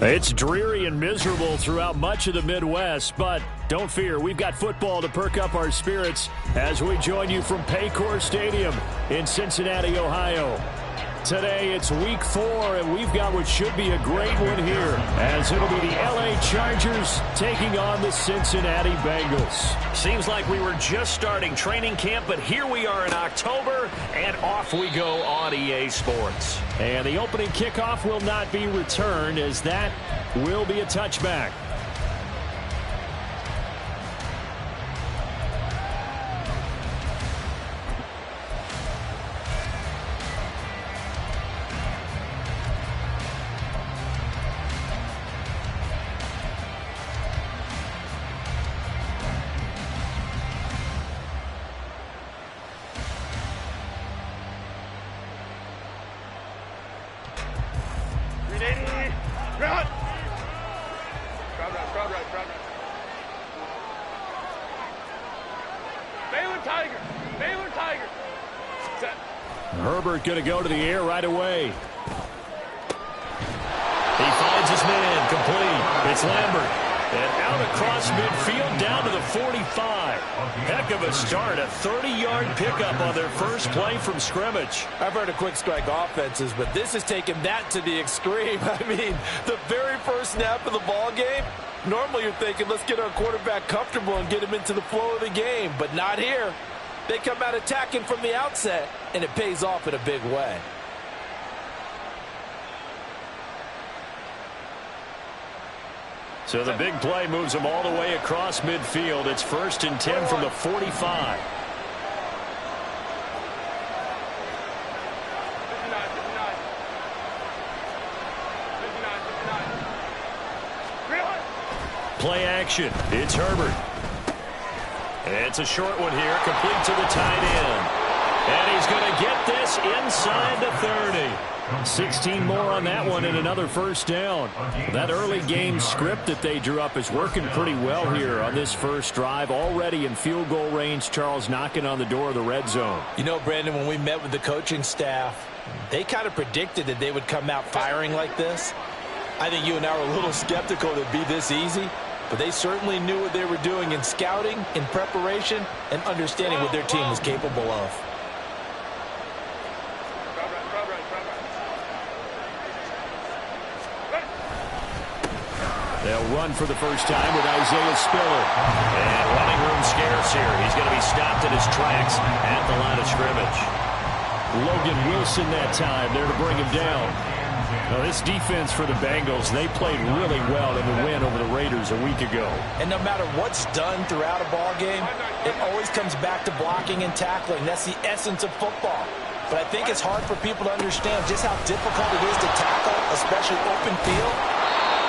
It's dreary and miserable throughout much of the Midwest, but don't fear, we've got football to perk up our spirits as we join you from Paycor Stadium in Cincinnati, Ohio. Today, it's Week 4, and we've got what should be a great one here, as it'll be the LA Chargers taking on the Cincinnati Bengals. Seems like we were just starting training camp, but here we are in October, and off we go on EA Sports. And the opening kickoff will not be returned, as that will be a touchback. Herbert going to go to the air right away. He finds his man, complete. It's Lambert. And out across midfield down to the 45. Heck of a start, a 30-yard pickup on their first play from scrimmage. I've heard of quick strike offenses, but this has taken that to the extreme. I mean, the very first snap of the ball game, normally you're thinking, let's get our quarterback comfortable and get him into the flow of the game, but not here. They come out attacking from the outset, and it pays off in a big way. So the big play moves them all the way across midfield. It's 1st and 10 from the 45. Play action. It's Herbert. It's a short one here, complete to the tight end. And he's going to get this inside the 30. 16 more on that one and another first down. That early game script that they drew up is working pretty well here on this first drive. Already in field goal range, Charles knocking on the door of the red zone. You know, Brandon, when we met with the coaching staff, they kind of predicted that they would come out firing like this. I think you and I were a little skeptical that it'd be this easy. But they certainly knew what they were doing in scouting, in preparation, and understanding what their team was capable of. They'll run for the first time with Isaiah Spiller. And running room scarce here. He's going to be stopped in his tracks at the line of scrimmage. Logan Wilson that time there to bring him down. Now, this defense for the Bengals, they played really well in the win over the Raiders a week ago. And no matter what's done throughout a ball game, it always comes back to blocking and tackling. That's the essence of football. But I think it's hard for people to understand just how difficult it is to tackle, especially open field.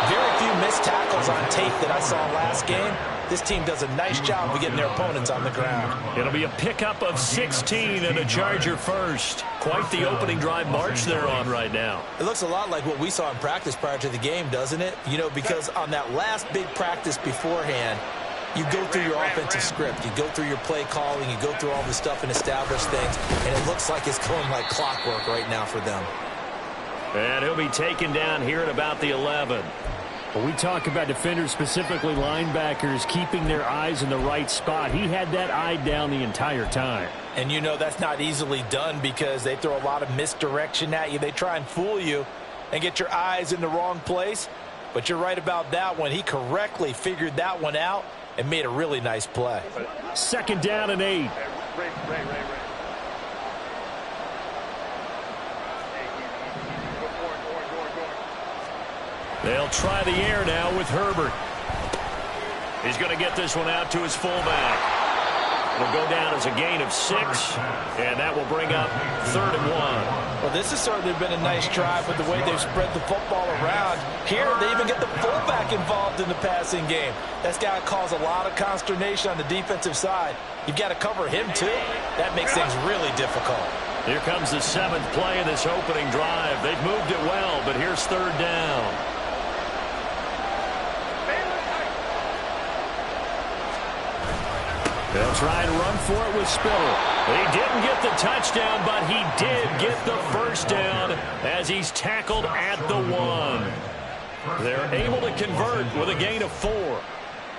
Very few missed tackles on tape that I saw last game. This team does a nice job of getting their opponents on the ground. It'll be a pickup of 16 and a Charger first. Quite the opening drive march they're on right now. It looks a lot like what we saw in practice prior to the game, doesn't it? You know, because on that last big practice beforehand, you go through your offensive script. You go through your play calling. You go through all the stuff and establish things. And it looks like it's going like clockwork right now for them. And he'll be taken down here at about the 11. When we talk about defenders, specifically linebackers, keeping their eyes in the right spot, he had that eye down the entire time. And you know that's not easily done because they throw a lot of misdirection at you. They try and fool you and get your eyes in the wrong place. But you're right about that one. He correctly figured that one out and made a really nice play. 2nd down and 8. They'll try the air now with Herbert. He's going to get this one out to his fullback. It'll go down as a gain of 6, and that will bring up 3rd and 1. Well, this has certainly been a nice drive with the way they've spread the football around. Here, they even get the fullback involved in the passing game. That's got to cause a lot of consternation on the defensive side. You've got to cover him, too. That makes things really difficult. Here comes the 7th play of this opening drive. They've moved it well, but here's 3rd down. They'll try and run for it with Spiller. He didn't get the touchdown, but he did get the first down as he's tackled at the 1. They're able to convert with a gain of 4.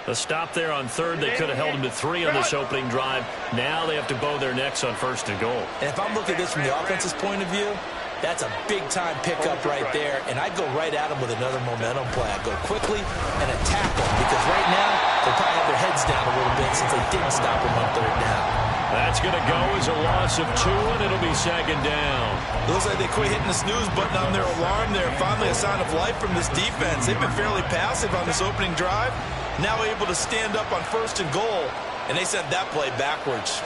The stop there on 3rd, they could have held him to 3 on this opening drive. Now they have to bow their necks on 1st and goal. And if I'm looking at this from the offense's point of view, that's a big-time pickup right there, and I'd go right at him with another momentum play. I'd go quickly and attack them, because right now they'll probably have their heads down a little bit since they didn't stop him on 3rd down. That's going to go as a loss of 2, and it'll be 2nd down. Looks like they quit hitting the snooze button on their alarm there. Finally a sign of life from this defense. They've been fairly passive on this opening drive. Now able to stand up on 1st and goal, and they sent that play backwards.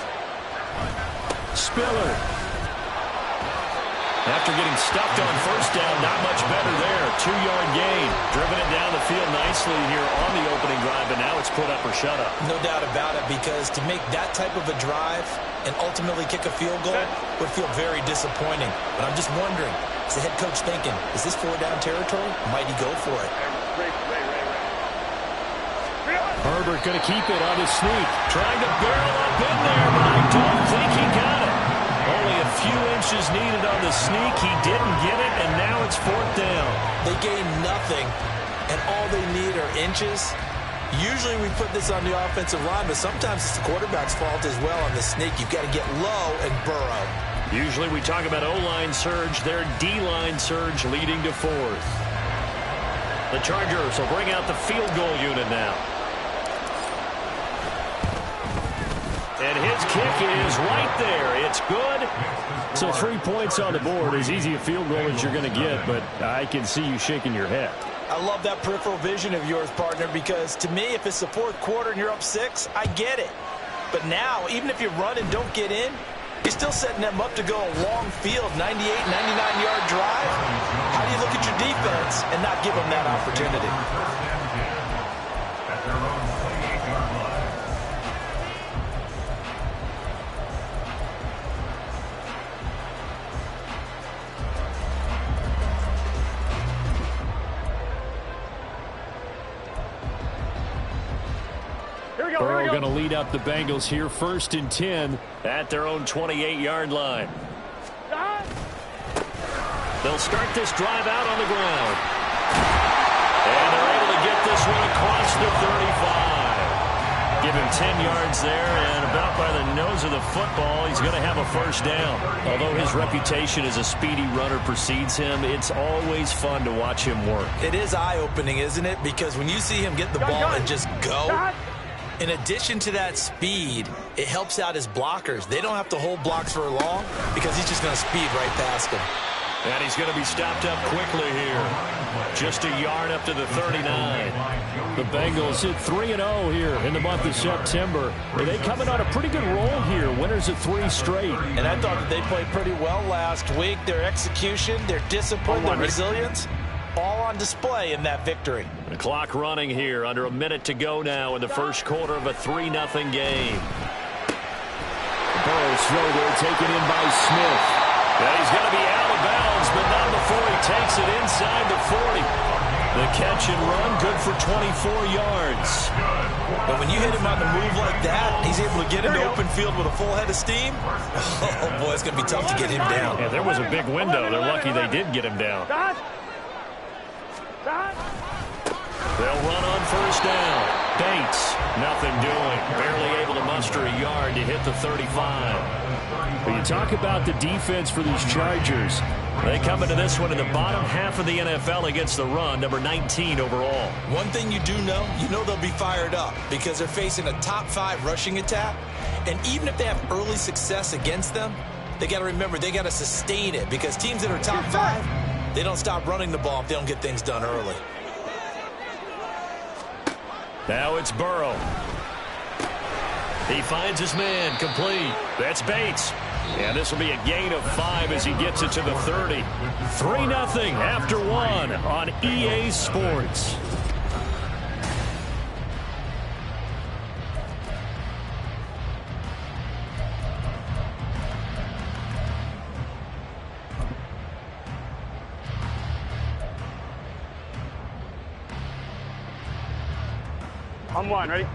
Spiller. After getting stuffed on 1st down, not much better there. 2-yard gain. Driven it down the field nicely here on the opening drive, and now it's put up or shut up. No doubt about it, because to make that type of a drive and ultimately kick a field goal would feel very disappointing. But I'm just wondering, is the head coach thinking, is this 4-down territory? Might he go for it? Herbert going to keep it on his sneak. Trying to barrel up in there, but I don't think he got it. Only a few inches needed on the sneak. He didn't get it, and now it's 4th down. They gain nothing, and all they need are inches. Usually we put this on the offensive line, but sometimes it's the quarterback's fault as well on the sneak. You've got to get low and burrow. Usually we talk about O-line surge. Their D-line surge leading to 4th. The Chargers will bring out the field goal unit now. And his kick is right there. It's good. So 3 points on the board. As easy a field goal as you're going to get, but I can see you shaking your head. I love that peripheral vision of yours, partner, because to me, if it's the 4th quarter and you're up 6, I get it. But now, even if you run and don't get in, you're still setting them up to go a long field, 98, 99-yard drive. How do you look at your defense and not give them that opportunity? Burrow going to lead up the Bengals here, 1st and 10 at their own 28-yard line. They'll start this drive out on the ground. And they're able to get this one across the 35. Give him 10 yards there, and about by the nose of the football, he's going to have a 1st down. Although his reputation as a speedy runner precedes him, it's always fun to watch him work. It is eye-opening, isn't it? Because when you see him get the ball and just go, in addition to that speed, it helps out his blockers. They don't have to hold blocks for long because he's just going to speed right past them. And he's going to be stopped up quickly here. Just a yard up to the 39. The Bengals hit 3-0 here in the month of September. They coming on a pretty good roll here. Winners of 3 straight. And I thought that they played pretty well last week. Their execution, their discipline, their resilience, all on display in that victory. The clock running here. Under a minute to go now in the first quarter of a 3-0 game. Burrow's throw there taken in by Smith. Yeah, he's going to be out of bounds, but not before he takes it inside the 40. The catch and run, good for 24 yards. But when you hit him on the move like that, he's able to get into open field with a full head of steam. Oh, boy, it's going to be tough to get him down. Yeah, there was a big window. They're lucky they did get him down. They'll run on 1st down. Bates, nothing doing. Barely able to muster a yard to hit the 35. But you talk about the defense for these Chargers. They come into this one in the bottom half of the NFL against the run, number 19 overall. One thing you do know, they'll be fired up because they're facing a top 5 rushing attack. And even if they have early success against them, they got to remember they got to sustain it because teams that are top 5, they don't stop running the ball if they don't get things done early. Now it's Burrow. He finds his man, complete. That's Bates. And this will be a gain of 5 as he gets it to the 30. 3-0 after 1 on EA Sports. On one, ready?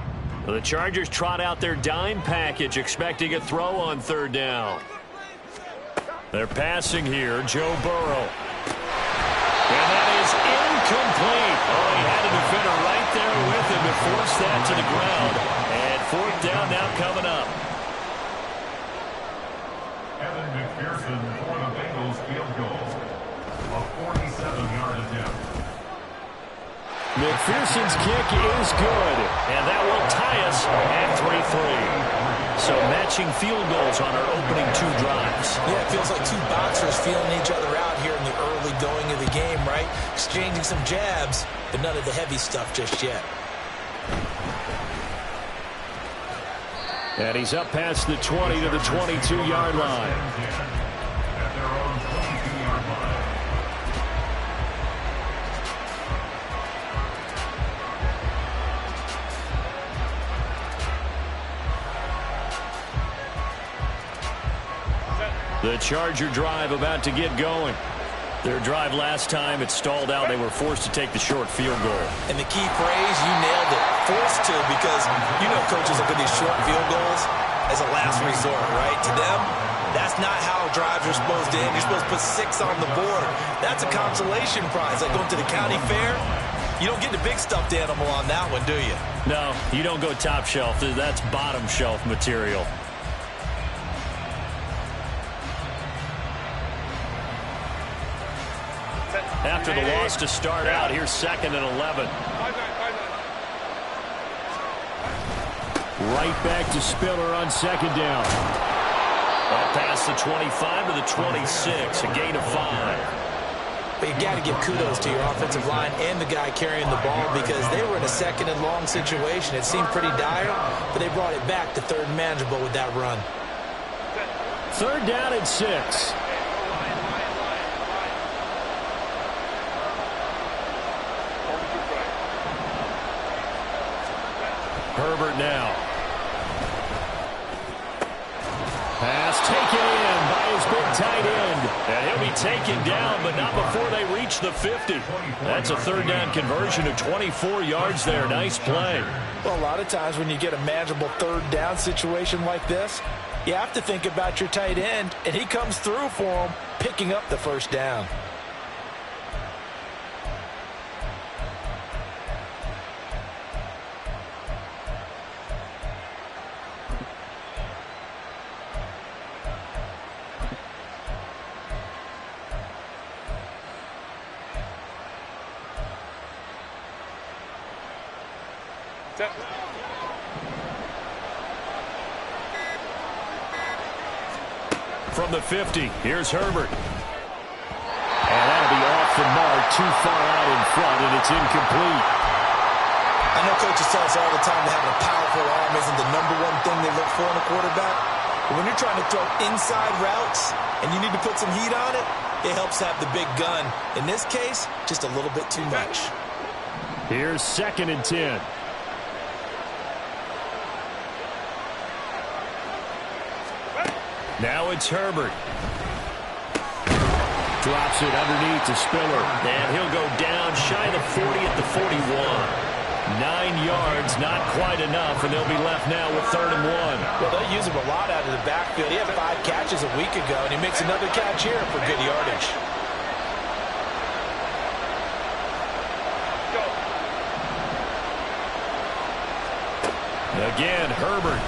The Chargers trot out their dime package, expecting a throw on 3rd down. They're passing here, Joe Burrow. And that is incomplete. Oh, he had a defender right there with him to force that to the ground. And 4th down now coming up. Evan McPherson for the Bengals field goal. A 47-yard attempt. McPherson's kick is good, and that will tie us at 3-3. So matching field goals on our opening 2 drives. Yeah, it feels like 2 boxers feeling each other out here in the early going of the game, right? Exchanging some jabs, but none of the heavy stuff just yet. And he's up past the 20 to the 22-yard line. At their own 22-yard line. The Charger drive about to get going. Their drive last time, it stalled out. They were forced to take the short field goal. And the key phrase, you nailed it, forced to, because you know coaches look at these short field goals as a last resort, right? To them, that's not how drives are supposed to end. You're supposed to put 6 on the board. That's a consolation prize, like going to the county fair. You don't get the big stuffed animal on that one, do you? No, you don't go top shelf. That's bottom shelf material. After the loss to start out, here's 2nd and 11. Right back to Spiller on 2nd down. Up past the 25 to the 26, a gain of 5. But you got to give kudos to your offensive line and the guy carrying the ball, because they were in a 2nd and long situation. It seemed pretty dire, but they brought it back to 3rd and manageable with that run. 3rd down and 6. Herbert now. Pass taken in by his big tight end. And he'll be taken down, but not before they reach the 50. That's a 3rd down conversion of 24 yards there. Nice play. Well, a lot of times when you get a manageable 3rd down situation like this, you have to think about your tight end, and he comes through for him, picking up the 1st down. From the 50, here's Herbert. And that'll be off the mark, too far out in front, and it's incomplete. I know coaches tell us all the time that having a powerful arm isn't the #1 thing they look for in a quarterback. But when you're trying to throw inside routes and you need to put some heat on it, it helps have the big gun. In this case, just a little bit too much. Here's 2nd and 10. Now it's Herbert. Drops it underneath to Spiller. And he'll go down shy of the 40 at the 41. 9 yards, not quite enough, and they'll be left now with 3rd and 1. Well, they'll use him a lot out of the backfield. He had 5 catches a week ago, and he makes another catch here for good yardage. Again, Herbert.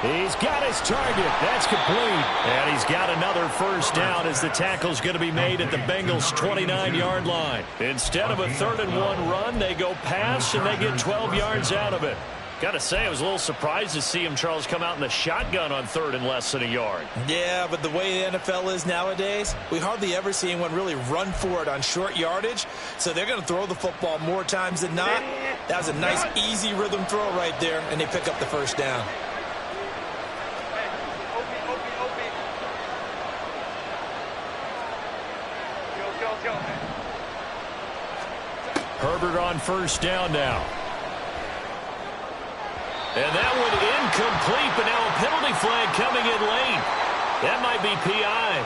He's got his target. That's complete. And he's got another 1st down as the tackle's going to be made at the Bengals' 29-yard line. Instead of a 3rd and 1 run, they go pass, and they get 12 yards out of it. Got to say, I was a little surprised to see him, Charles, come out in the shotgun on 3rd and less than a yard. Yeah, but the way the NFL is nowadays, we hardly ever see anyone really run for it on short yardage. So they're going to throw the football more times than not. That was a nice, easy rhythm throw right there, and they pick up the first down. Herbert on first down now. And that one incomplete, but now a penalty flag coming in late. That might be PI.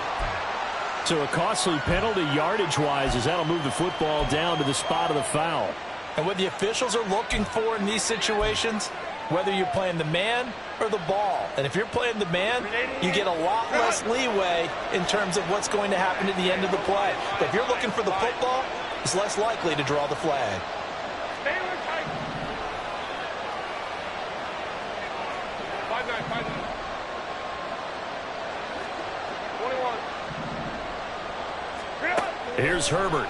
So a costly penalty yardage-wise as that'll move the football down to the spot of the foul. And what the officials are looking for in these situations, whether you're playing the man or the ball. And if you're playing the man, you get a lot less leeway in terms of what's going to happen at the end of the play. But if you're looking for the football, it's less likely to draw the flag. Here's Herbert.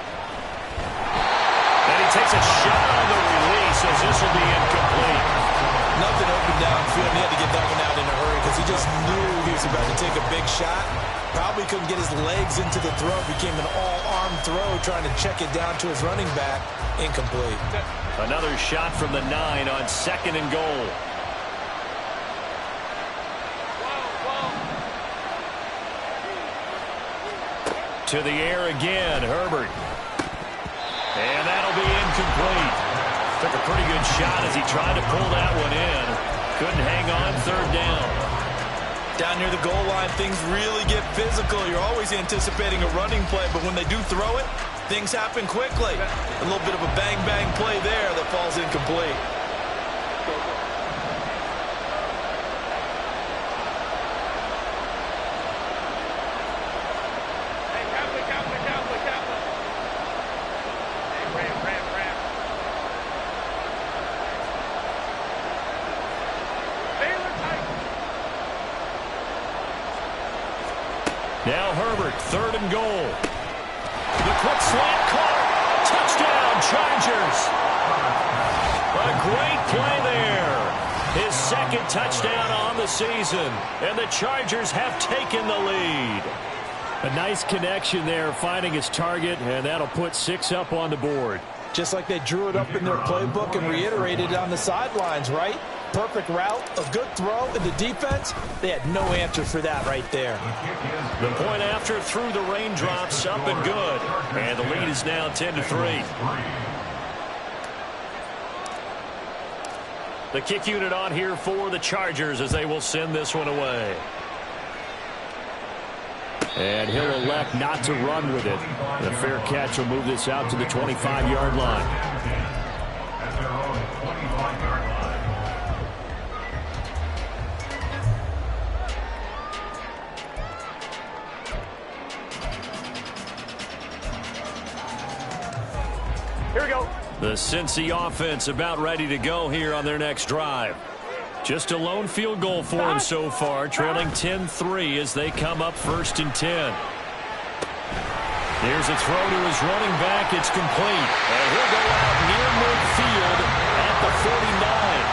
And he takes a shot on the release as this will be incomplete. Nothing open downfield. He had to get that one out in a hurry because he just knew he was about to take a big shot. Probably couldn't get his legs into the throw. Became an all-arm throw trying to check it down to his running back. Incomplete. Another shot from the 9 on 2nd and goal. To the air again, Herbert. And that'll be incomplete. Took a pretty good shot as he tried to pull that one in. Couldn't hang on, 3rd down. Down near the goal line, things really get physical. You're always anticipating a running play, but when they do throw it, things happen quickly. A little bit of a bang-bang play there that falls incomplete. Now Herbert, 3rd and goal. The quick slant caught. Touchdown, Chargers. A great play there. His 2nd touchdown on the season. And the Chargers have taken the lead. A nice connection there, finding his target, and that'll put 6 up on the board. Just like they drew it up in their playbook and reiterated it on the sidelines, right? Perfect route, a good throw, and the defense, they had no answer for that right there. The point after through the raindrops, up and good. And the lead is now 10-3. The kick unit on here for the Chargers as they will send this one away. And he'll elect not to run with it. The fair catch will move this out to the 25-yard line. At their own 25-yard line. Here we go. The Cincy offense about ready to go here on their next drive. Just a lone field goal for him so far, trailing 10-3 as they come up 1st and 10. Here's a throw to his running back. It's complete. And he'll go out near midfield at the 49.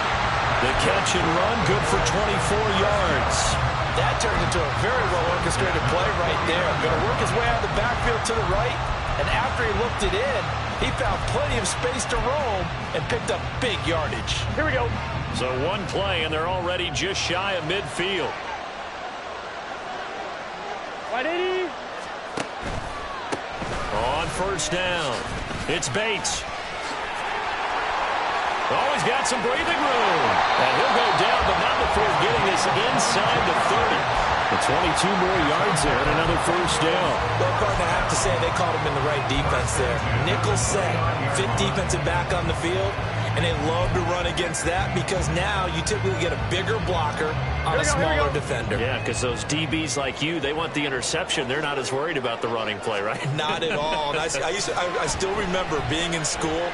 The catch and run, good for 24 yards. That turned into a very well-orchestrated play right there. Going to work his way out of the backfield to the right, and after he looked it in, he found plenty of space to roam and picked up big yardage. Here we go. So one play, and they're already just shy of midfield. 180. On 1st down, it's Bates. Oh, he's got some breathing room. And he'll go down, but not before getting this inside the 30. The 22 more yards there and another 1st down. Well, partner, I have to say they caught him in the right defense there. Nickel set, fit defensive back on the field, and they love to run against that because now you typically get a bigger blocker on a smaller defender. Yeah, because those DBs like you, they want the interception. They're not as worried about the running play, right? Not at all. And I still remember being in school,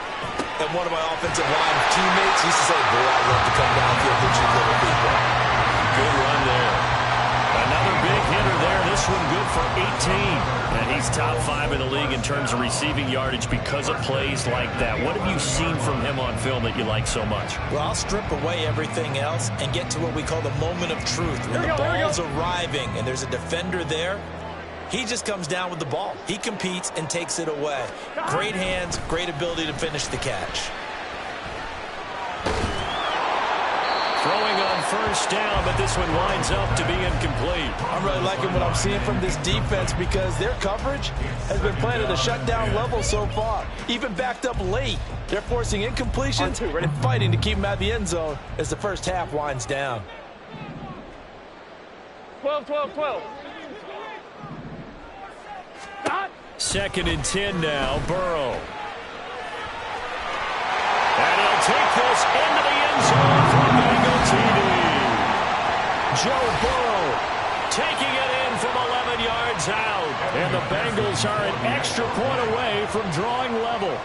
and one of my offensive line teammates used to say, boy, I love to come downfield with you little people. Good run there. Another big hitter there. This one good for 18. And he's top 5 in the league in terms of receiving yardage because of plays like that. What have you seen from him on film that you like so much? Well, I'll strip away everything else and get to what we call the moment of truth. When the ball's arriving and there's a defender there, he just comes down with the ball. He competes and takes it away. Great hands, great ability to finish the catch. Throwing on first down, but this one winds up to be incomplete. I'm really liking what I'm seeing from this defense because their coverage has been playing at a shutdown level so far. Even backed up late, they're forcing incompletions and fighting to keep them out of the end zone as the first half winds down. 12, 12, 12. Second and 10 now, Burrow. And he'll take this into the end zone for a Bengal TD. Joe Burrow taking it in from 11 yards out. And the Bengals are an extra point away from drawing level.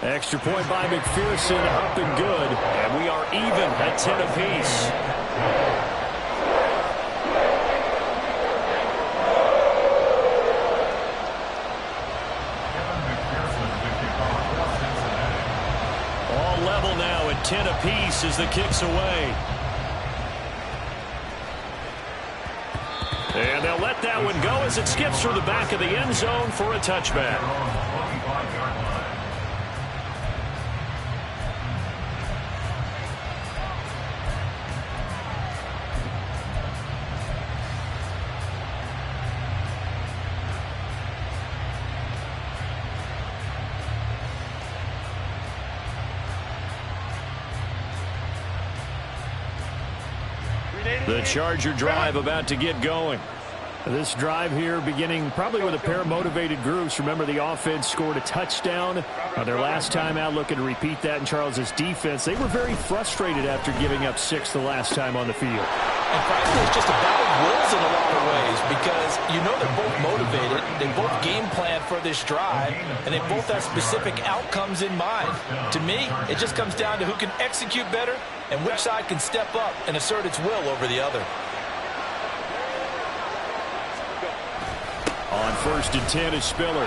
Extra point by McPherson, up and good. And we are even at 10 apiece. All level now at 10 apiece as the kick's away. And they'll let that one go as it skips through the back of the end zone for a touchback. The Charger drive about to get going. This drive here beginning probably with a pair of motivated groups. Remember, the offense scored a touchdown their last time out, looking to repeat that in Charles's defense. They were very frustrated after giving up 6 the last time on the field. And frankly, it's just a battle of wills in a lot of ways because you know they're both motivated. They both game plan for this drive, and they both have specific outcomes in mind. To me, it just comes down to who can execute better and which side can step up and assert its will over the other. On first and 10 is Spiller. There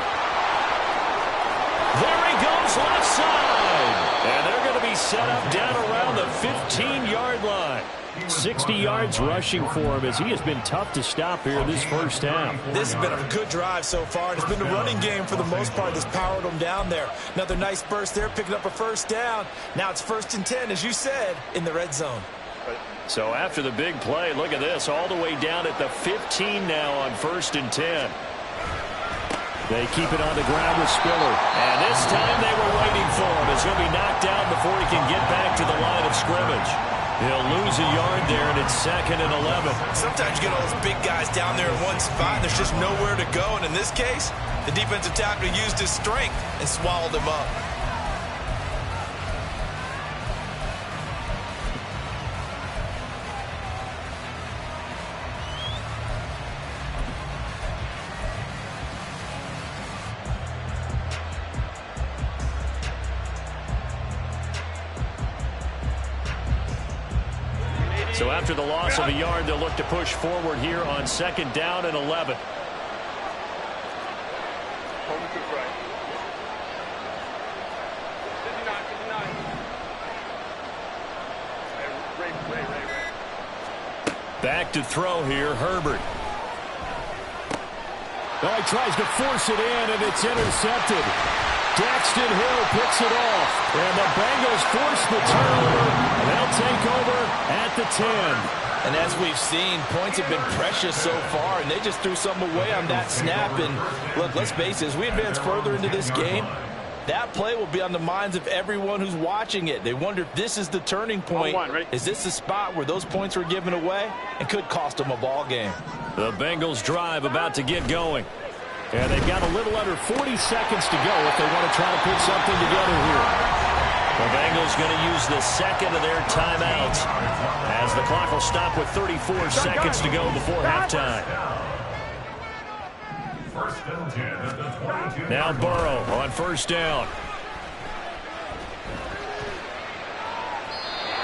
he goes left side. And they're going to be set up down around the 15-yard line. 60 yards rushing for him as he has been tough to stop here this first half. This has been a good drive so far. It's been the running game for the most part that's powered them down there. Another nice burst there, picking up a first down. Now it's first and 10, as you said, in the red zone. So after the big play, look at this, all the way down at the 15 now on first and 10. They keep it on the ground with Spiller. And this time they were waiting for him as he'll be knocked down before he can get back to the line of scrimmage. He'll lose a yard there, and it's 2nd and 11. Sometimes you get all those big guys down there in one spot, and there's just nowhere to go. And in this case, the defensive tackle used his strength and swallowed him up. So after the loss of a yard, they'll look to push forward here on 2nd down and 11. Back to throw here, Herbert. Oh, he tries to force it in, and it's intercepted. Daxton Hill picks it off, and the Bengals force the turnover. They'll take over at the 10. And as we've seen, points have been precious so far, and they just threw something away on that snap. And look, let's face it, as we advance further into this game, that play will be on the minds of everyone who's watching it. They wonder if this is the turning point. Is this the spot where those points were given away and could cost them a ball game? The Bengals drive about to get going. And they've got a little under 40 seconds to go if they want to try to put something together here. The Bengals going to use the second of their timeouts as the clock will stop with 34 seconds to go before halftime. Now Burrow on first down.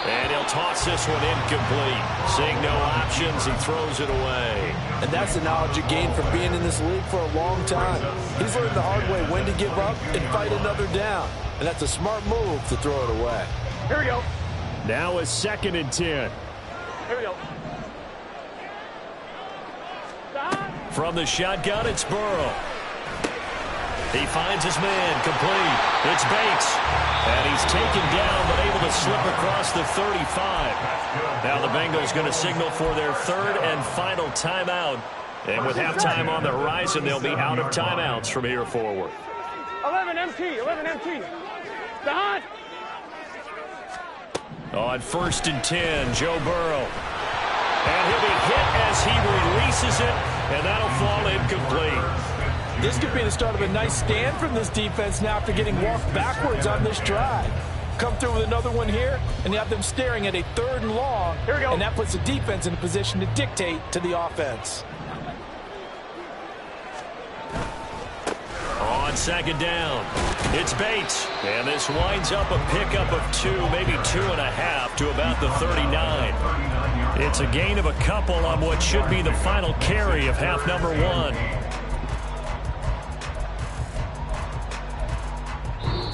And he'll toss this one incomplete. Seeing no options, he throws it away. And that's the knowledge you gain from being in this league for a long time. He's learned the hard way when to give up and fight another down. And that's a smart move to throw it away. Here we go. Now a 2nd and 10. Here we go. From the shotgun, it's Burrow. He finds his man, complete. It's Bates. And he's taken down, but able to slip across the 35. Now the Bengals going to signal for their third and final timeout. And with halftime on the horizon, they'll be out of timeouts from here forward. 11 MT, 11 MT. Don! On 1st and 10, Joe Burrow. And he'll be hit as he releases it, and that'll fall incomplete. This could be the start of a nice stand from this defense now after getting walked backwards on this drive. Come through with another one here, and you have them staring at a 3rd and long, Here we go. and that puts the defense in a position to dictate to the offense. On 2nd down, it's Bates, and this winds up a pickup of 2, maybe 2.5 to about the 39. It's a gain of a couple on what should be the final carry of half number 1.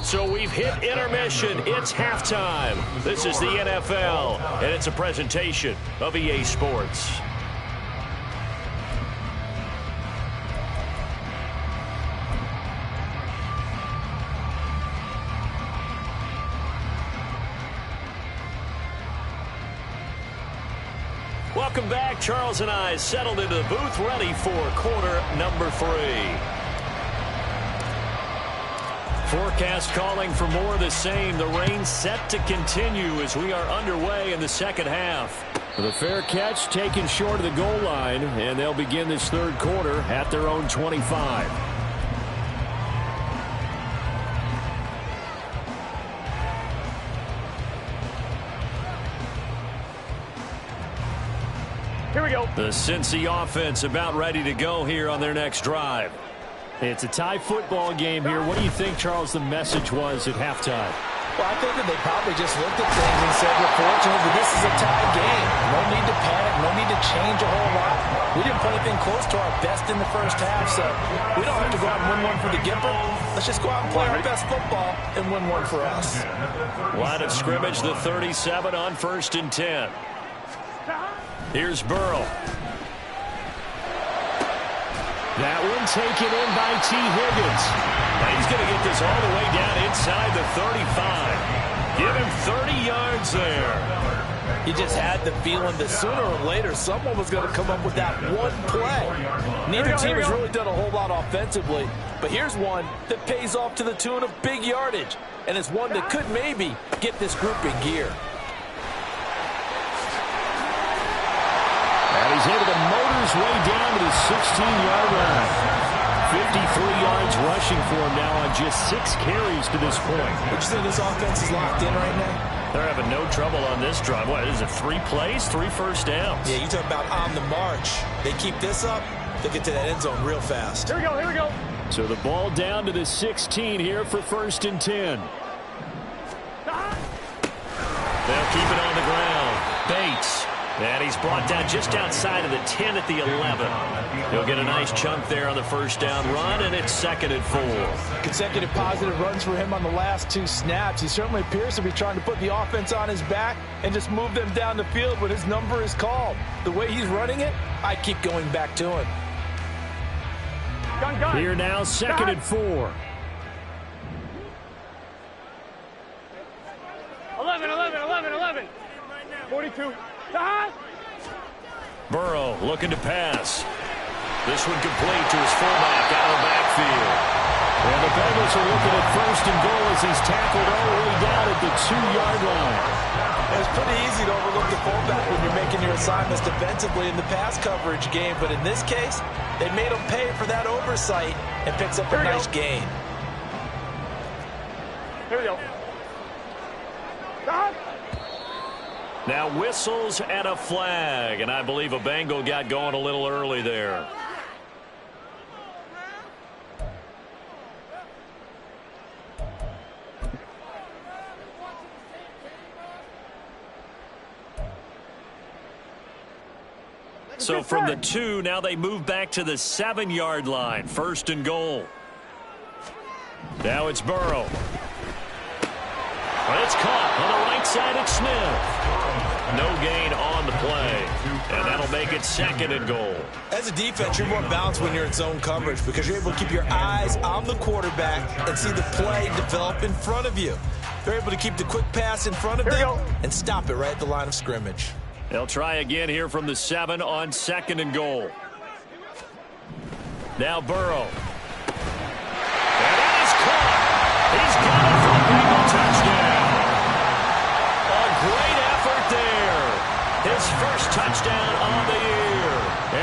So we've hit intermission. It's halftime. This is the NFL, and it's a presentation of EA Sports. Welcome back. Charles and I settled into the booth, ready for quarter number 3. Forecast calling for more of the same. The rain set to continue as we are underway in the second half. The fair catch taken short of the goal line, and they'll begin this third quarter at their own 25. Here we go. The Cincy offense about ready to go here on their next drive. It's a tie football game here. What do you think, Charles, the message was at halftime? Well, I think that they probably just looked at things and said, we're fortunate that this is a tie game. No need to panic. No need to change a whole lot. We didn't play anything close to our best in the first half, so we don't have to go out and win one for the Gipper. Let's just go out and play our best football and win one for us. Line of scrimmage, the 37 on 1st and 10. Here's Burrow. That one taken in by T. Higgins. He's going to get this all the way down inside the 35. Give him 30 yards there. You just had the feeling that sooner or later someone was going to come up with that one play. Neither team has really done a whole lot offensively, but here's one that pays off to the tune of big yardage, and it's one that could maybe get this group in gear. And he's able to motor his way down to the 16-yard line. 53 yards rushing for him now on just 6 carries to this point. Would you say this offense is locked in right now? They're having no trouble on this drive. What is it, 3 plays, 3 first downs? Yeah, you talk about on the march. They keep this up, they'll get to that end zone real fast. Here we go, here we go. So the ball down to the 16 here for 1st and 10. They'll keep it on the ground. Bates. And he's brought down just outside of the 10 at the 11. He'll get a nice chunk there on the first down run, and it's 2nd and 4. Consecutive positive runs for him on the last 2 snaps. He certainly appears to be trying to put the offense on his back and just move them down the field when his number is called. The way he's running it, I keep going back to him. Gun. Here now, 2nd and 4. 11. 42. Burrow looking to pass. This one complete to his fullback out of the backfield. And the Bengals are looking at 1st and goal as he's tackled all the way down at the 2-yard line. It's pretty easy to overlook the fullback when you're making your assignments defensively in the pass coverage game, but in this case, they made him pay for that oversight and picks up a nice gain. Here we go. Now whistles and a flag, and I believe a Bengal got going a little early there. So from the 2, now they move back to the 7-yard line. 1st and goal. Now it's Burrow. But it's caught on the right side. It's Smith. No gain on the play. And that'll make it 2nd and goal. As a defense, you're more balanced when you're in zone coverage because you're able to keep your eyes on the quarterback and see the play develop in front of you. They're able to keep the quick pass in front of them and stop it right at the line of scrimmage. They'll try again here from the 7 on 2nd and goal. Now Burrow. And it is caught. He's got it for a Bengal touchdown. A great effort there. His first touchdown on the year.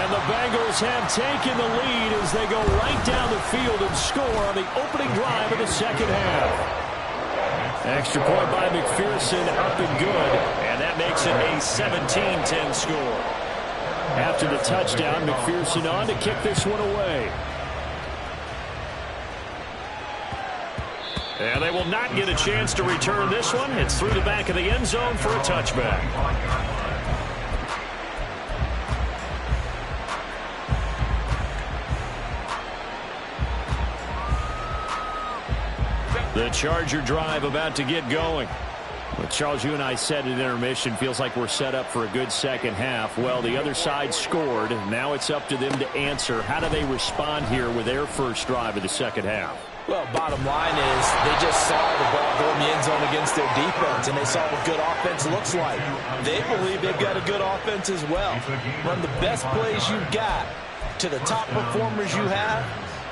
And the Bengals have taken the lead as they go right down the field and score on the opening drive of the 2nd half. Extra point by McPherson, up and good. And that makes it a 17-10 score. After the touchdown, McPherson on to kick this one away. And they will not get a chance to return this one. It's through the back of the end zone for a touchback. The Charger drive about to get going. Well, Charles, you and I said at intermission, feels like we're set up for a good second half. Well, the other side scored. Now it's up to them to answer. How do they respond here with their first drive of the second half? Well, bottom line is they just saw the ball go in the end zone against their defense, and they saw what good offense looks like. They believe they've got a good offense as well. Run the best plays you've got to the top performers you have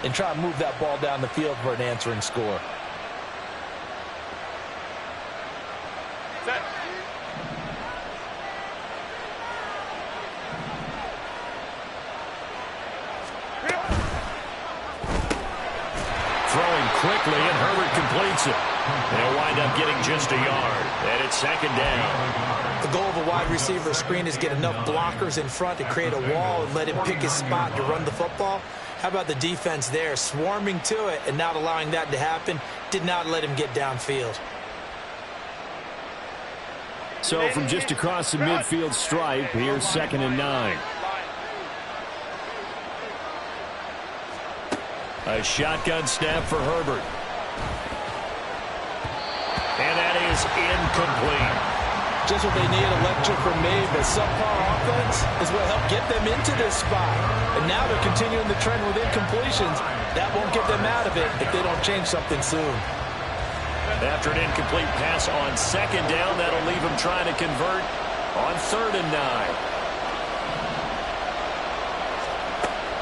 and try to move that ball down the field for an answering score. Throwing quickly, and Herbert completes it. They'll wind up getting just a yard, and it's 2nd down. The goal of a wide receiver screen is get enough blockers in front to create a wall and let him pick his spot to run the football. How about the defense there, swarming to it and not allowing that to happen? Did not let him get downfield. So from just across the midfield stripe, here's 2nd and 9. A shotgun snap for Herbert. And that is incomplete. Just what they need, a lecture from me, but subpar offense is what helped get them into this spot. And now they're continuing the trend with incompletions. That won't get them out of it if they don't change something soon. After an incomplete pass on 2nd down, that'll leave him trying to convert on 3rd and 9.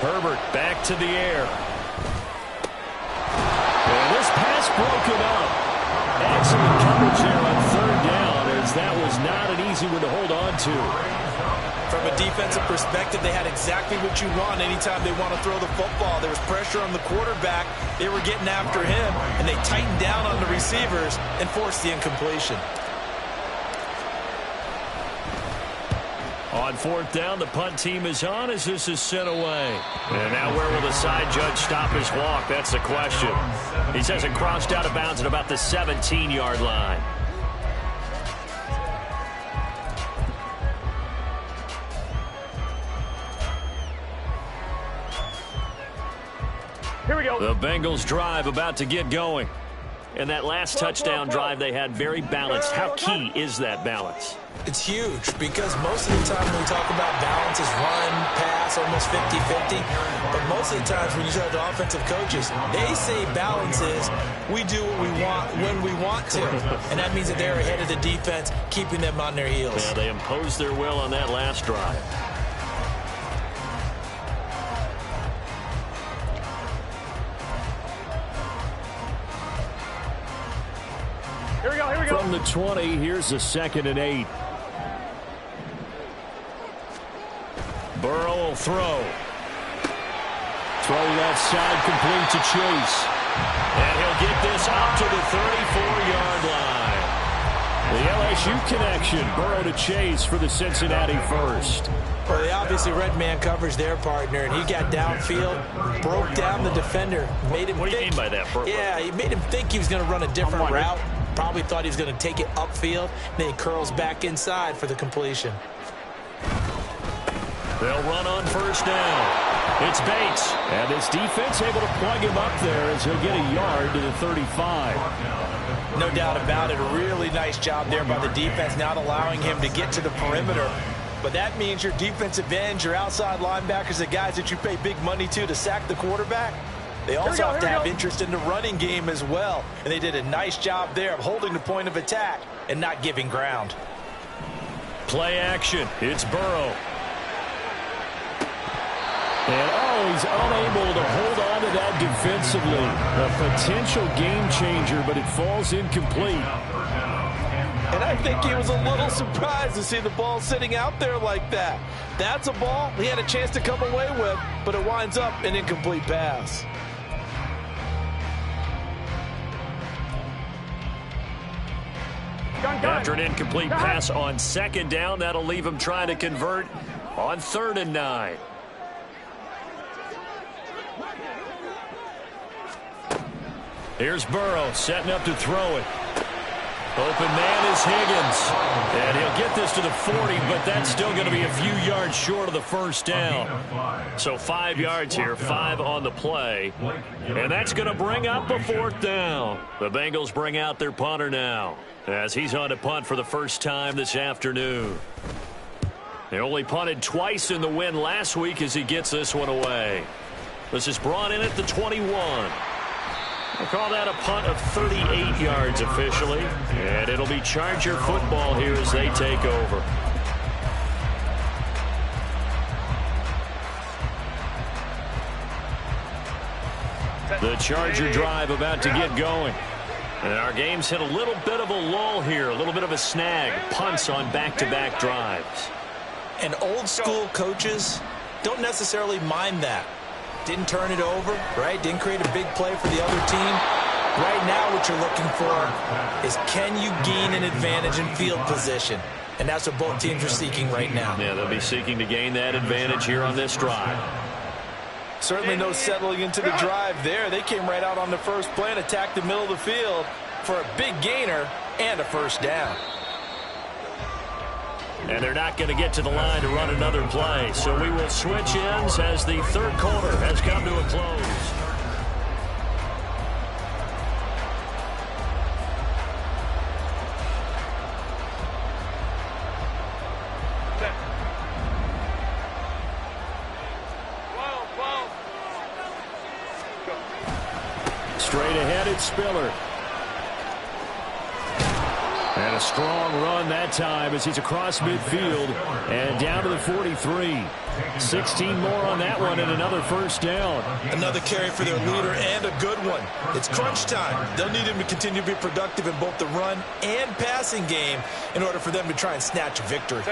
Herbert back to the air. And this pass broken up. Excellent coverage there on 3rd down, as that was not an easy one to hold on to. From a defensive perspective, they had exactly what you want anytime they want to throw the football. There was pressure on the quarterback. They were getting after him, and they tightened down on the receivers and forced the incompletion. On 4th down, the punt team is on as this is sent away. And now where will the side judge stop his walk? That's the question. He says it crossed out of bounds at about the 17-yard line. Here we go. The Bengals drive about to get going. And that last touchdown drive they had very balanced. How key is that balance? It's huge because most of the time when we talk about balance is run, pass, almost 50-50. But most of the times when you talk to offensive coaches, they say balance is we do what we want when we want to. And that means that they're ahead of the defense, keeping them on their heels. Yeah, they imposed their will on that last drive. Here we go, here we go. From the 20, here's a 2nd and 8. Burrow will throw. Throw left side, complete to Chase. And he'll get this up to the 34-yard line. The LSU connection, Burrow to Chase for the Cincinnati first. Well, they obviously read man coverage their partner, and he got downfield, broke down the defender, made him What do you think. mean by that, Burrow? Yeah, he made him think he was going to run a different route. Probably thought he was going to take it upfield. Then he curls back inside for the completion. They'll run on 1st down. It's Bates. And this defense able to plug him up there as he'll get a yard to the 35. No doubt about it. A really nice job there by the defense, not allowing him to get to the perimeter. But that means your defensive ends, your outside linebackers, the guys that you pay big money to sack the quarterback, they also have to have interest in the running game as well. And they did a nice job there of holding the point of attack and not giving ground. Play action. It's Burrow. And, he's unable to hold on to that defensively. A potential game changer, but it falls incomplete. And I think he was a little surprised to see the ball sitting out there like that. That's a ball he had a chance to come away with, but it winds up an incomplete pass. After an incomplete pass on second down, that'll leave him trying to convert on 3rd and 9. Here's Burrow setting up to throw it. Open man is Higgins. And he'll get this to the 40, but that's still going to be a few yards short of the first down. So 5 yards here, 5 on the play. And that's going to bring up a 4th down. The Bengals bring out their punter now, as he's on to punt for the first time this afternoon. They only punted twice in the win last week as he gets this one away. This is brought in at the 21. We'll call that a punt of 38 yards officially. And it'll be Charger football here as they take over. The Charger drive about to get going. And our game's hit a little bit of a lull here, a little bit of a snag. Punts on back-to-back drives. And old school coaches don't necessarily mind that. Didn't turn it over, right? Didn't create a big play for the other team. Right now what you're looking for is, can you gain an advantage in field position? And that's what both teams are seeking right now. Yeah, they'll be seeking to gain that advantage here on this drive. Certainly no settling into the drive there. They came right out on the first play and attacked the middle of the field for a big gainer and a first down. And they're not going to get to the line to run another play. So we will switch ends as the third quarter has come to a close. Straight ahead, it's Spiller. And a strong run that time as he's across midfield and down to the 43. 16 more on that one and another first down. Another carry for their leader and a good one. It's crunch time. They'll need him to continue to be productive in both the run and passing game in order for them to try and snatch a victory.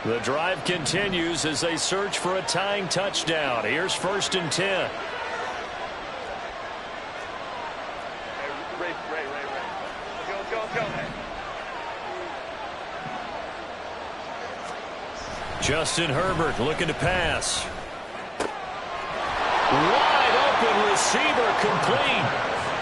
The drive continues as they search for a tying touchdown. Here's 1st and 10. Justin Herbert looking to pass. Wide open receiver complete.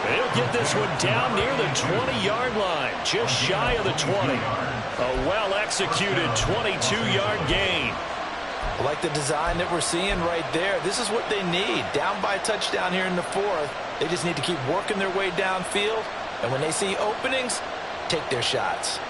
They'll get this one down near the 20-yard line, just shy of the 20. A well-executed 22-yard gain. I like the design that we're seeing right there. This is what they need. Down by a touchdown here in the 4th. They just need to keep working their way downfield. And when they see openings, take their shots.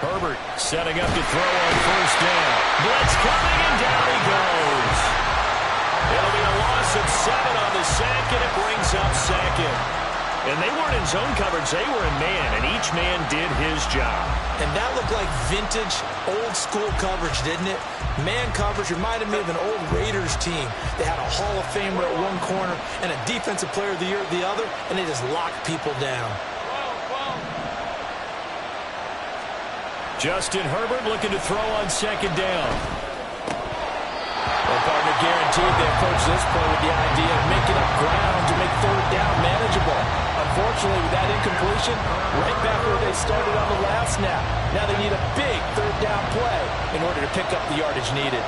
Herbert setting up to throw on first down. Blitz coming, and down he goes. It'll be a loss of 7 on the sack, and it brings up 2nd. And they weren't in zone coverage. They were in man, and each man did his job. And that looked like vintage, old-school coverage, didn't it? Man coverage reminded me of an old Raiders team. They had a Hall of Famer at one corner and a Defensive Player of the Year at the other, and they just locked people down. Justin Herbert looking to throw on 2nd down. Well, partner, guaranteed they approach this play with the idea of making up ground to make 3rd down manageable. Unfortunately, with that incompletion, right back where they started on the last snap. Now they need a big 3rd down play in order to pick up the yardage needed.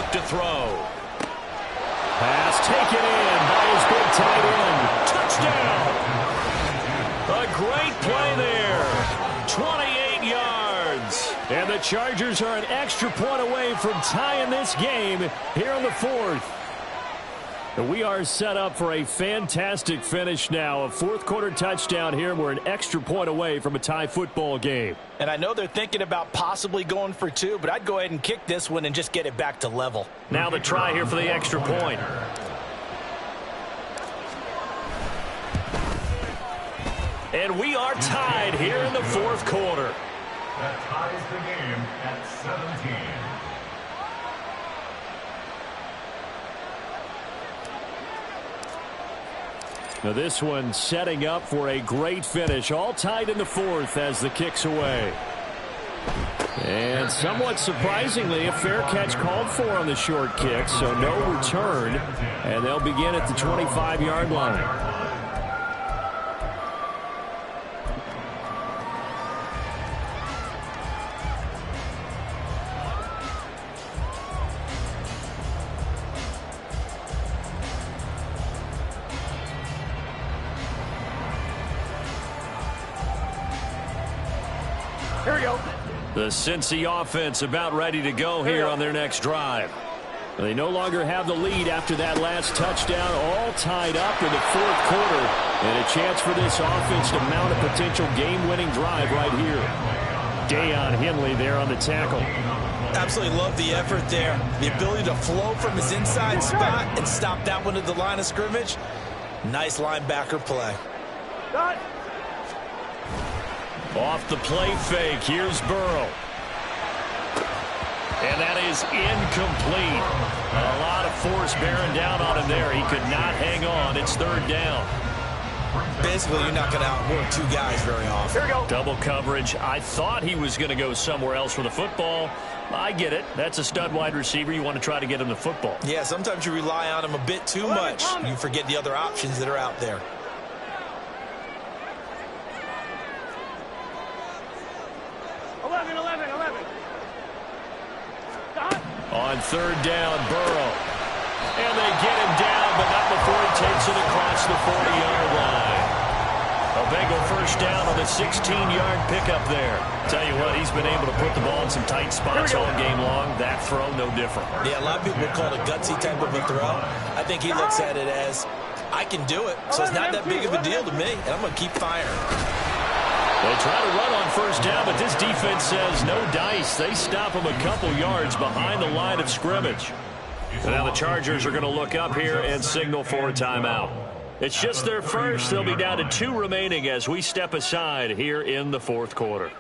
back to throw. Pass taken in by his big tight end. Touchdown! A great play there. 28 yards. And the Chargers are an extra point away from tying this game here in the fourth. We are set up for a fantastic finish now. A fourth-quarter touchdown here. We're an extra point away from a tie football game. And I know they're thinking about possibly going for two, but I'd go ahead and kick this one and just get it back to level. Now the try here for the extra point. And we are tied here in the fourth quarter. That ties the game at 17. Now this one setting up for a great finish. All tied in the fourth as the kick's away. And somewhat surprisingly, a fair catch called for on the short kick, so no return. And they'll begin at the 25-yard line. Here we go. The Cincy offense about ready to go here on their next drive. They no longer have the lead after that last touchdown, all tied up in the fourth quarter. And a chance for this offense to mount a potential game-winning drive right here. Deion Henley there on the tackle. Absolutely love the effort there. The ability to flow from his inside spot and stop that one at the line of scrimmage. Nice linebacker play. Done. Off the play fake, here's Burrow. And that is incomplete. A lot of force bearing down on him there. He could not hang on. It's third down. Basically, you're not going to outwork two guys very often. Here we go. Double coverage. I thought he was going to go somewhere else with the football. I get it. That's a stud wide receiver. You want to try to get him the football. Yeah, sometimes you rely on him a bit too much. You forget the other options that are out there. 11. On third down, Burrow. And they get him down, but not before he takes it across the 40-yard line. A Bengal first down on the 16-yard pickup there. Tell you what, he's been able to put the ball in some tight spots all game long. That throw, no different. Yeah, a lot of people would call it a gutsy type of a throw. I think he looks at it as, I can do it, so it's not that big of a deal to me, and I'm going to keep firing. They try to run on first down, but this defense says no dice. They stop him a couple yards behind the line of scrimmage. And now the Chargers are going to look up here and signal for a timeout. It's just their first. They'll be down to 2 remaining as we step aside here in the fourth quarter.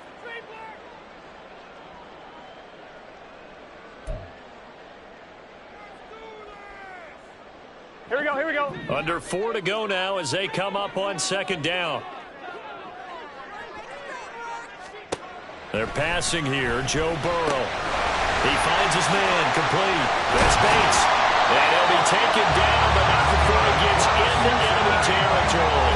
Here we go. Under 4 to go now as they come up on second down. They're passing here. Joe Burrow. He finds his man complete. That's Bates. And he'll be taken down, but not before he gets into enemy territory.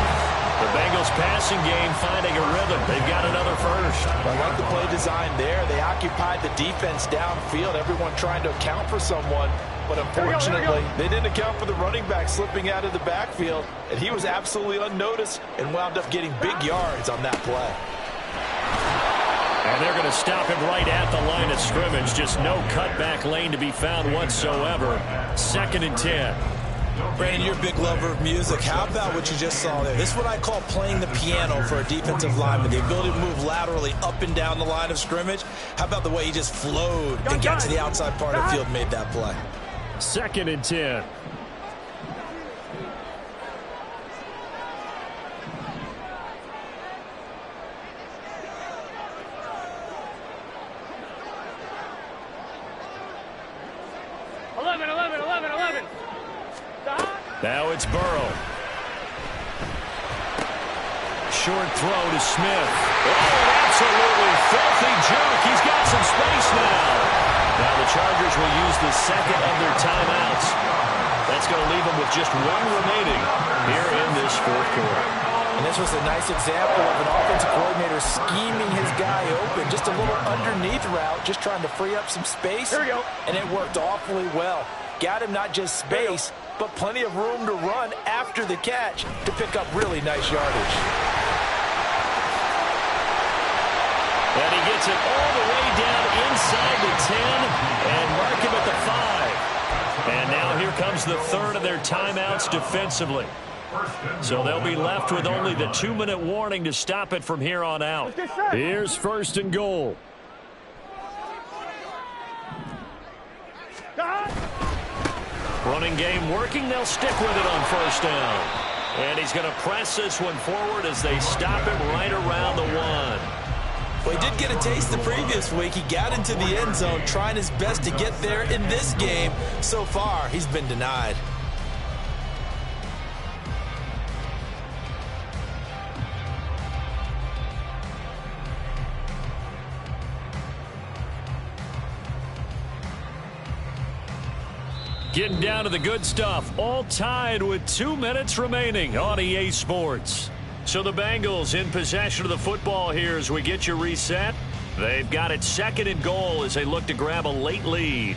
The Bengals passing game finding a rhythm. They've got another first. I like the play design there. They occupied the defense downfield. Everyone trying to account for someone. But unfortunately, they didn't account for the running back slipping out of the backfield. And he was absolutely unnoticed and wound up getting big yards on that play. And they're going to stop him right at the line of scrimmage. Just no cutback lane to be found whatsoever. 2nd and 10. Brandon, you're a big lover of music. How about what you just saw there? This is what I call playing the piano for a defensive lineman. The ability to move laterally up and down the line of scrimmage. How about the way he just flowed and got to the outside part of the field and made that play? 2nd and 10. Now it's Burrow. Short throw to Smith. Oh, absolutely filthy jerk. He's got some space now. Now the Chargers will use the second of their timeouts. That's going to leave them with just 1 remaining here in this fourth quarter. And this was a nice example of an offensive coordinator scheming his guy open. Just a little underneath route, just trying to free up some space. Here we go. And it worked awfully well. Got him not just space, but plenty of room to run after the catch to pick up really nice yardage. And he gets it all the way down inside the 10 and mark him at the 5. And now here comes the third of their timeouts defensively. So they'll be left with only the 2-minute warning to stop it from here on out. Here's 1st and goal. Running game working. They'll stick with it on 1st down. And he's going to press this one forward as they stop him right around the 1. Well, he did get a taste the previous week. He got into the end zone trying his best to get there in this game. So far, he's been denied. Getting down to the good stuff. All tied with 2 minutes remaining on EA Sports. So the Bengals in possession of the football here as we get you reset. They've got it 2nd and goal as they look to grab a late lead.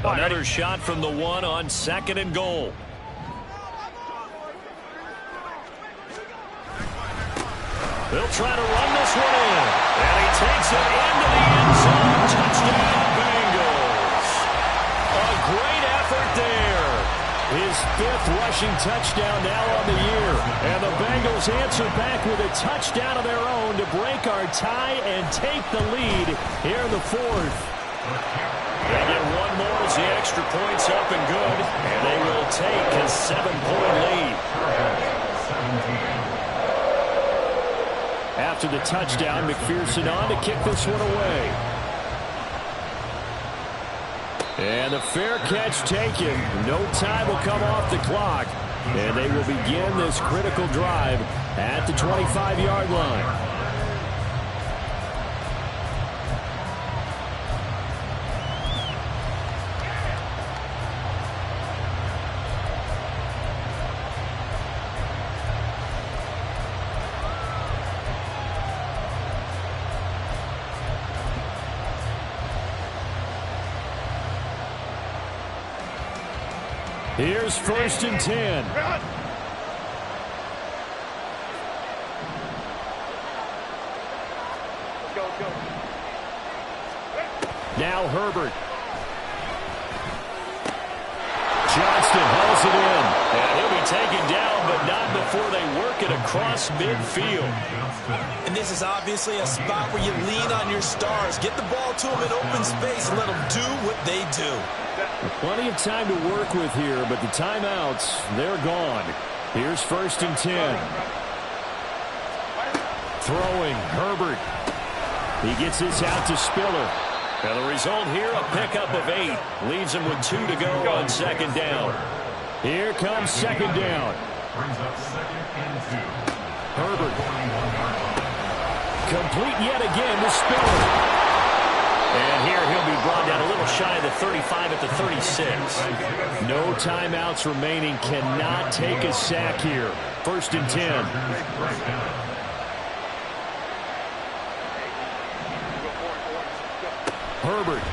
Another shot from the 1 on 2nd and goal. They'll try to run this one in. And he takes it into the end zone. Touchdown, Bengals. A great effort there. His 5th rushing touchdown now on the year. And the Bengals answer back with a touchdown of their own to break our tie and take the lead here in the 4th. They get one more as the extra point's up and good. And they will take a 7-point lead. After the touchdown, McPherson on to kick this one away. And the fair catch taken. No time will come off the clock. And they will begin this critical drive at the 25-yard line. Here's 1st and 10. Now Herbert. Johnston hauls it in. And he'll be taken down, but not before they work it across midfield. And this is obviously a spot where you lean on your stars. Get the ball to them in open space and let them do what they do. Plenty of time to work with here, but the timeouts, they're gone. Here's 1st and 10. Throwing, Herbert. He gets this out to Spiller. And the result here, a pickup of 8. Leaves him with 2 to go on 2nd down. Here comes 2nd down. Herbert. Complete yet again to Spiller. And here he'll be brought down a little shy of the 35 at the 36. No timeouts remaining. Cannot take a sack here. 1st and 10. Herbert.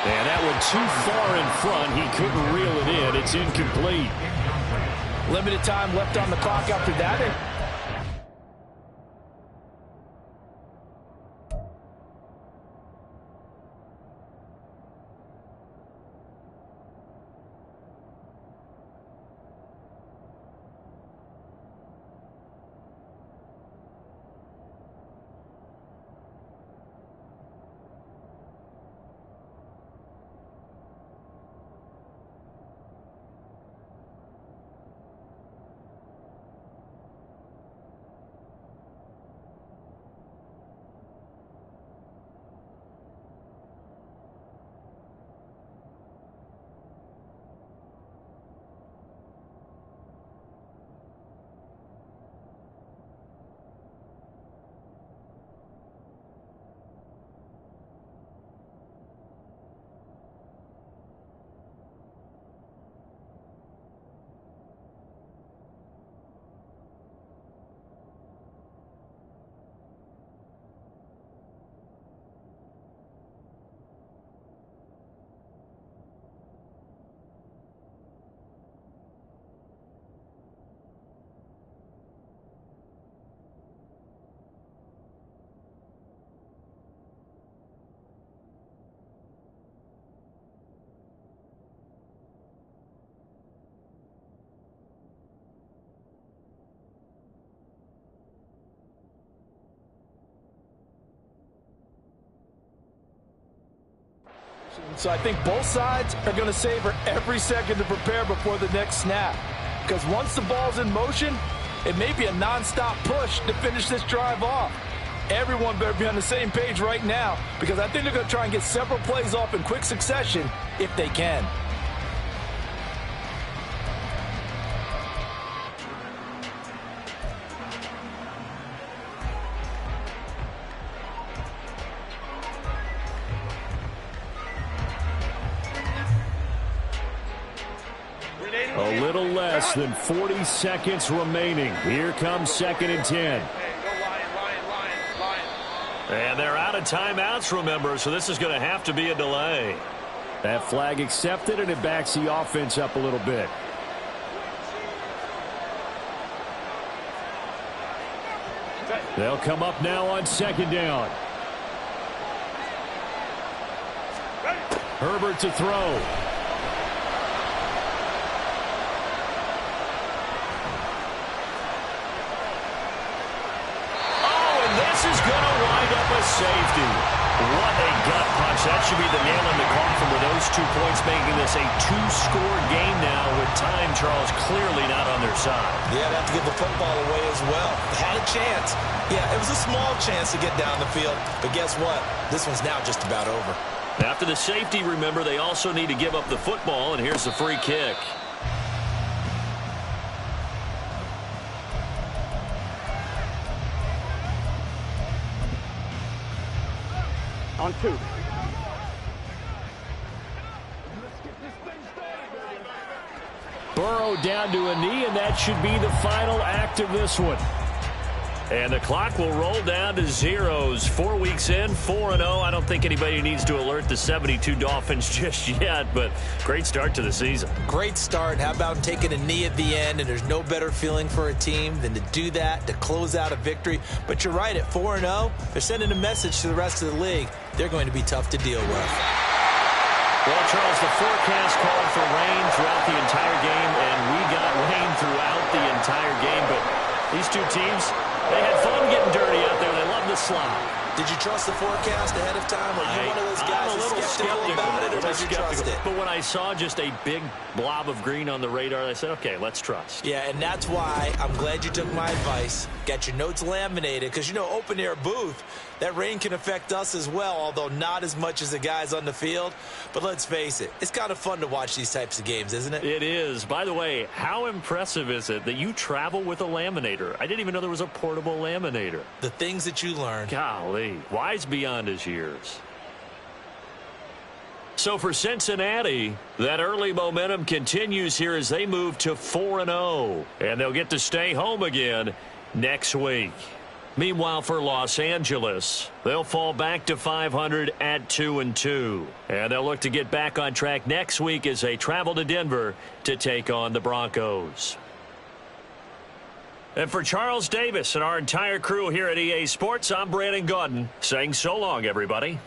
And that one too far in front. He couldn't reel it in. It's incomplete. Limited time left on the clock after that. So I think both sides are going to savor every second to prepare before the next snap. Because once the ball's in motion, it may be a non-stop push to finish this drive off. Everyone better be on the same page right now, because I think they're going to try and get several plays off in quick succession if they can. A little less than 40 seconds remaining. Here comes 2nd and 10. And they're out of timeouts, remember, so this is going to have to be a delay. That flag accepted, and it backs the offense up a little bit. They'll come up now on 2nd down. Herbert to throw. Safety. What a gut punch. That should be the nail in the coffin with those 2 points, making this a 2-score game now with time, Charles, clearly not on their side. Yeah, they have to give the football away as well. They had a chance. Yeah, it was a small chance to get down the field, but guess what? This one's now just about over. After the safety, remember, they also need to give up the football, and here's the free kick. On 2. Burrow down to a knee, and that should be the final act of this one. And the clock will roll down to zeros. 4 weeks in, 4-0. I don't think anybody needs to alert the 72 Dolphins just yet, but great start to the season. Great start. How about taking a knee at the end? And there's no better feeling for a team than to do that, to close out a victory. But you're right, at 4-0, they're sending a message to the rest of the league. They're going to be tough to deal with. Well, Charles, the forecast called for rain throughout the entire game, and we got rain throughout the entire game. But these two teams, they had fun getting dirty out there. They love the slide. Did you trust the forecast ahead of time? Or are you one of those guys I'm a little skeptical about it, or did you trust it? But when I saw just a big blob of green on the radar, I said, okay, let's trust. Yeah, and that's why I'm glad you took my advice. Get your notes laminated, because, you know, open air booth, that rain can affect us as well, although not as much as the guys on the field. But let's face it, it's kind of fun to watch these types of games, isn't it? It is. By the way, how impressive is it that you travel with a laminator? I didn't even know there was a portable laminator. The things that you learn. Golly, wise beyond his years. So for Cincinnati, that early momentum continues here as they move to 4-0. And they'll get to stay home again next week. Meanwhile, for Los Angeles, they'll fall back to 500 at 2-2. And they'll look to get back on track next week as they travel to Denver to take on the Broncos. And for Charles Davis and our entire crew here at EA Sports, I'm Brandon Gaudin saying so long, everybody.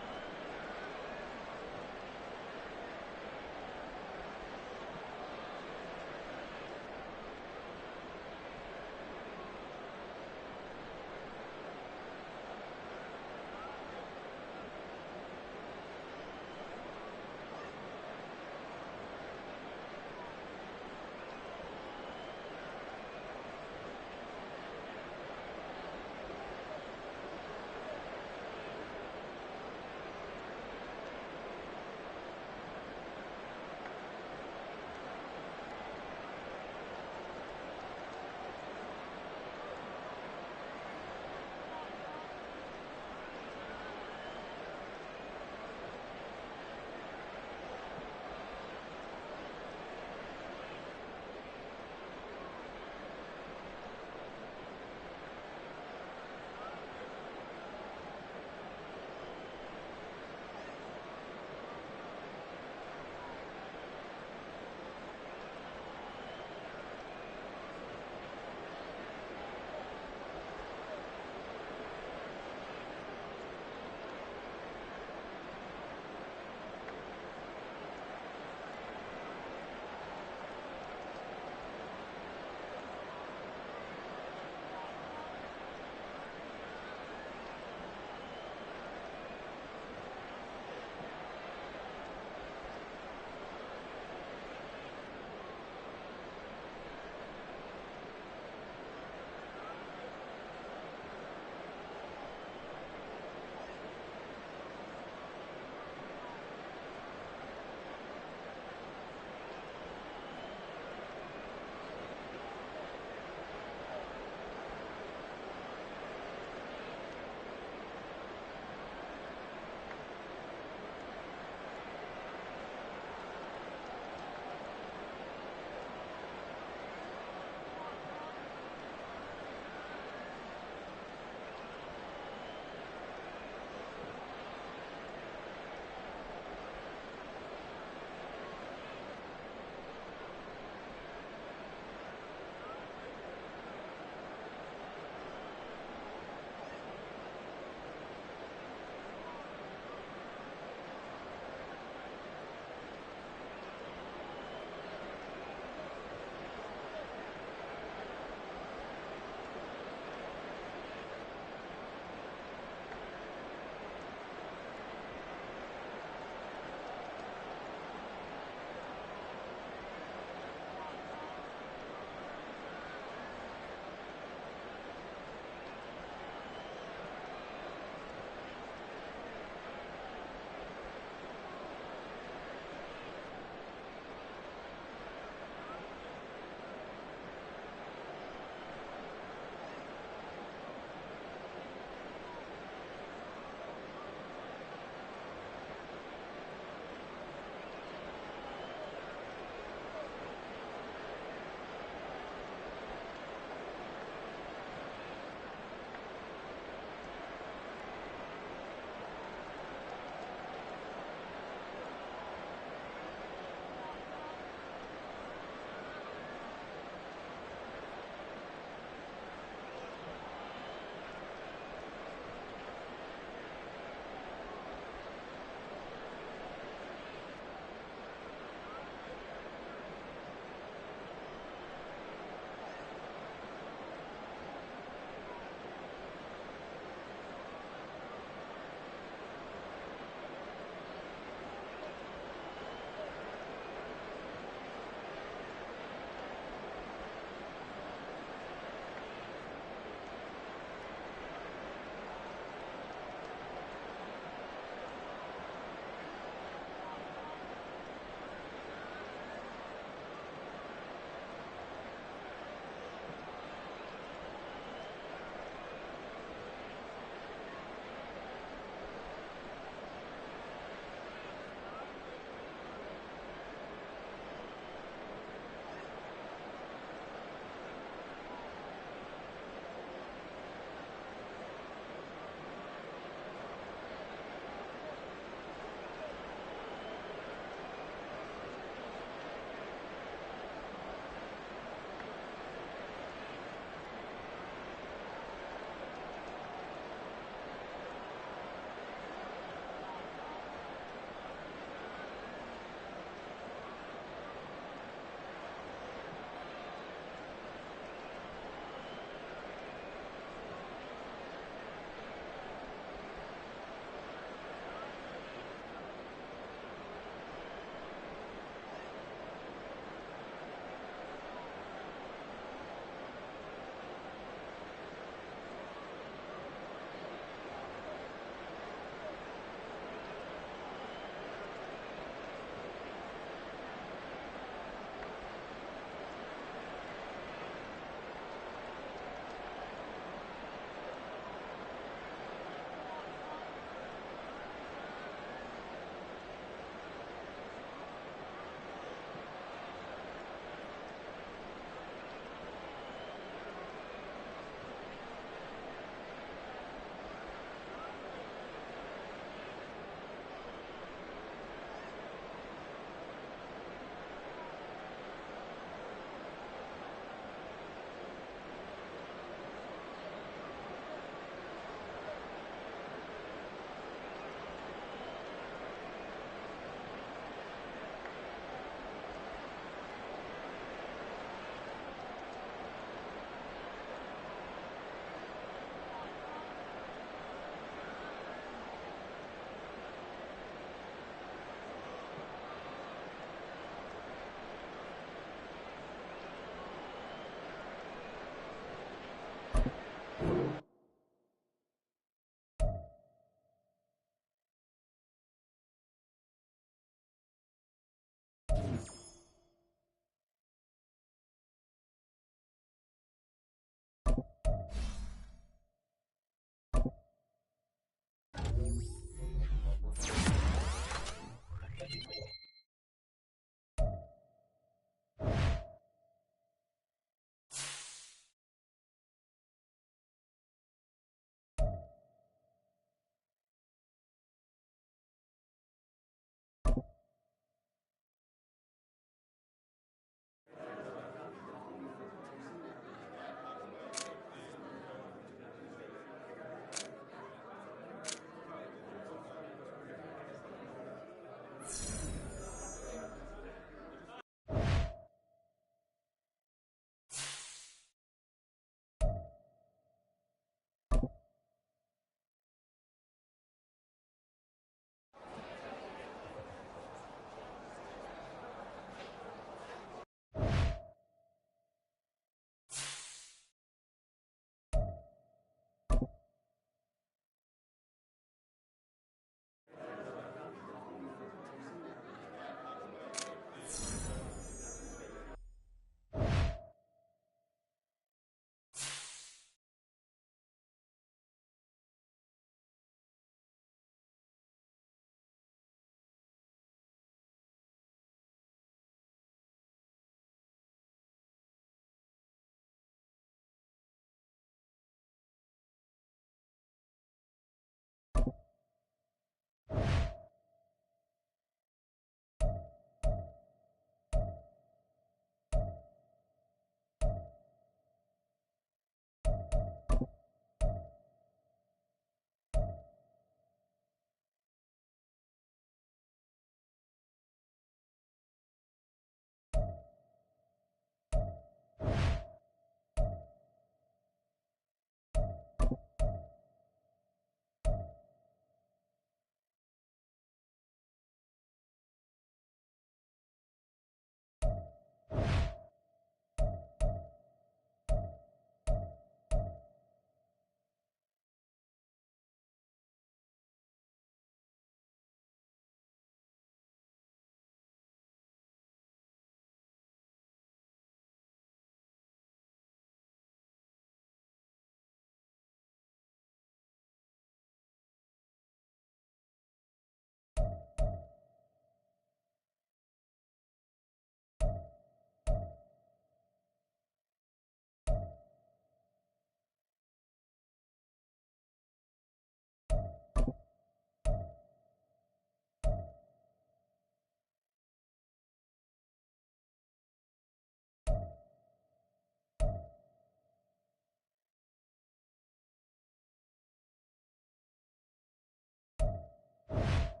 1.